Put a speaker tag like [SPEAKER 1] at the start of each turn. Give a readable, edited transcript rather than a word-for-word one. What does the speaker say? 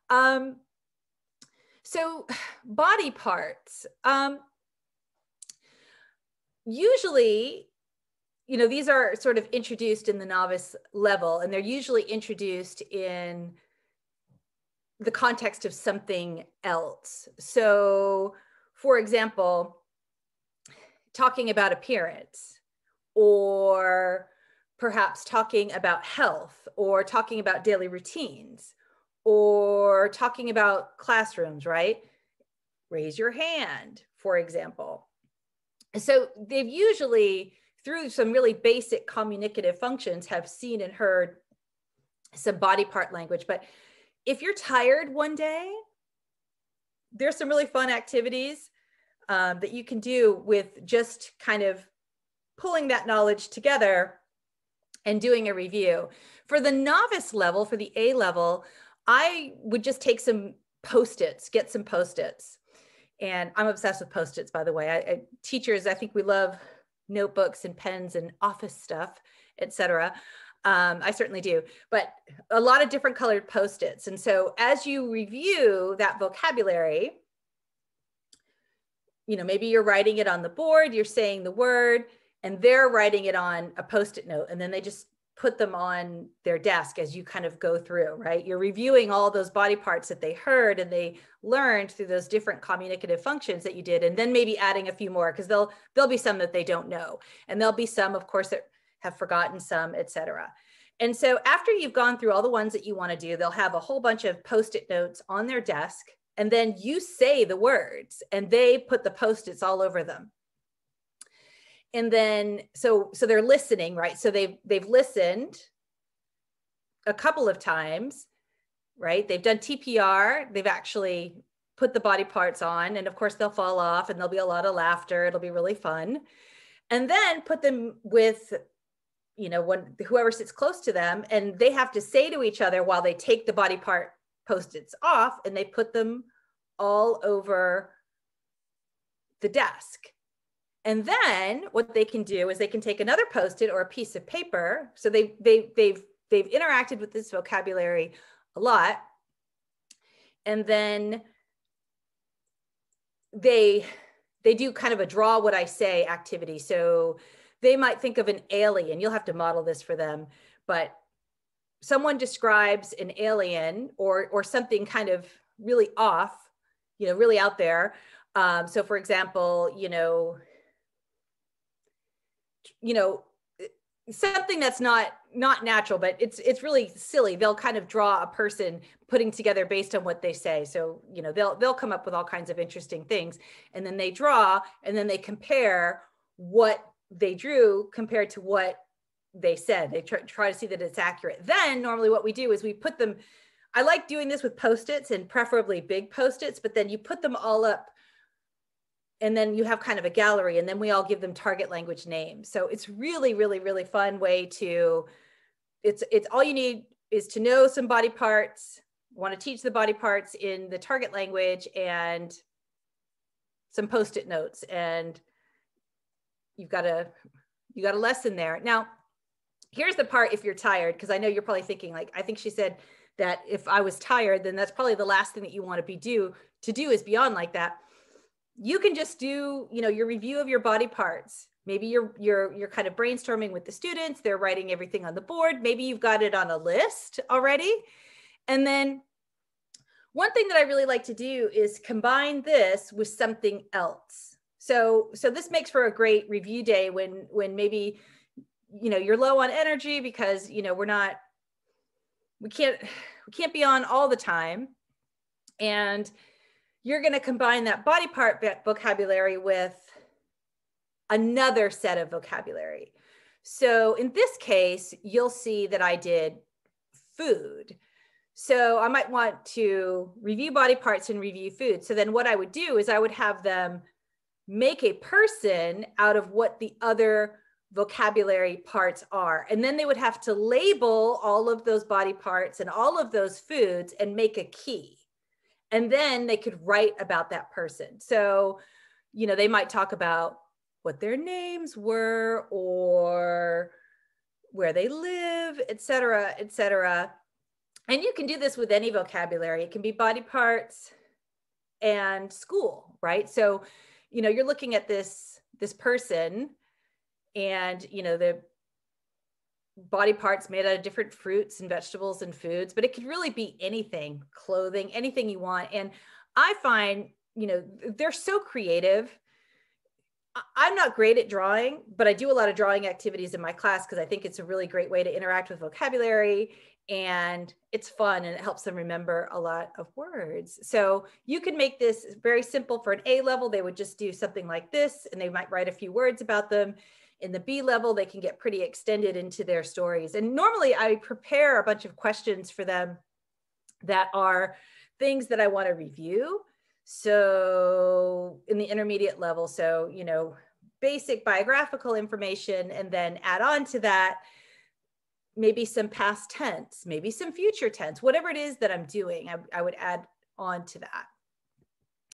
[SPEAKER 1] Um, so body parts. Usually, these are sort of introduced in the novice level, and they're usually introduced in the context of something else. So, for example, talking about appearance, or perhaps talking about health, or talking about daily routines, or talking about classrooms, right? Raise your hand, for example. So they've usually, through some really basic communicative functions, have seen and heard some body part language. But if you're tired one day, there's some really fun activities that you can do with just kind of pulling that knowledge together and doing a review. For the novice level, for the A level, I would just take some Post-its, get some Post-its. And I'm obsessed with Post-its, by the way. Teachers, I think we love notebooks and pens and office stuff, etc. I certainly do, but a lot of different colored Post-its. And so as you review that vocabulary, maybe you're writing it on the board, you're saying the word, and they're writing it on a Post-it note, and then they just put them on their desk as you kind of go through, right? You're reviewing all those body parts that they heard and they learned through those different communicative functions that you did, and then maybe adding a few more, because there'll be some that they don't know, and there'll be some, of course, that have forgotten some, etc. And so after you've gone through all the ones that you want to do, they'll have a whole bunch of Post-it notes on their desk, and then you say the words and they put the Post-its all over them. And then, so they're listening, right? So they've listened a couple of times, right? They've done TPR. They've actually put the body parts on, and of course they'll fall off and there'll be a lot of laughter. It'll be really fun. And then put them with, whoever sits close to them, and they have to say to each other while they take the body part Post-its off, and they put them all over the desk. And then what they can do is they can take another Post-it or a piece of paper. So they've interacted with this vocabulary a lot. And then they do kind of a draw what I say activity. So they might think of an alien. You'll have to model this for them, but someone describes an alien or something kind of really off, really out there. So for example, something that's not natural, but it's really silly. They'll kind of draw a person putting together based on what they say. So, they'll come up with all kinds of interesting things, and then they draw, and then they compare what they drew compared to what they said. They try to see that it's accurate. Then normally what we do is we put them, I like doing this with Post-its, and preferably big Post-its, but then you put them all up, and then you have kind of a gallery, and then we all give them target language names. So it's really, really, really fun way to, it's all you need is to know some body parts, want to teach the body parts in the target language, and some Post-it notes, and you've got a lesson there. Now, here's the part if you're tired, because I know you're probably thinking, like, I think she said that if I was tired, then that's probably the last thing that you want to do is beyond like that. You can just do, your review of your body parts. Maybe you're kind of brainstorming with the students. They're writing everything on the board. Maybe you've got it on a list already. And then one thing that I really like to do is combine this with something else. So this makes for a great review day when maybe, you're low on energy because, we can't be on all the time. And you're going to combine that body part vocabulary with another set of vocabulary. So in this case, you'll see that I did food. So I might want to review body parts and review food. So then what I would do is I would have them make a person out of what the other vocabulary parts are. And then they would have to label all of those body parts and all of those foods and make a key. And then they could write about that person. So, they might talk about what their names were or where they live, et cetera, et cetera. And you can do this with any vocabulary. It can be body parts and school, right? So, you're looking at this person, and the body parts made out of different fruits and vegetables and foods, but it could really be anything, clothing, anything you want. And I find, they're so creative. I'm not great at drawing, but I do a lot of drawing activities in my class because I think it's a really great way to interact with vocabulary, and it's fun and it helps them remember a lot of words. So you can make this very simple. For an A level, they would just do something like this and they might write a few words about them. In the B level, they can get pretty extended into their stories. And normally I prepare a bunch of questions for them that are things that I want to review. So in the intermediate level, so, basic biographical information, and then add on to that, maybe some past tense, maybe some future tense, whatever it is that I'm doing, I would add on to that.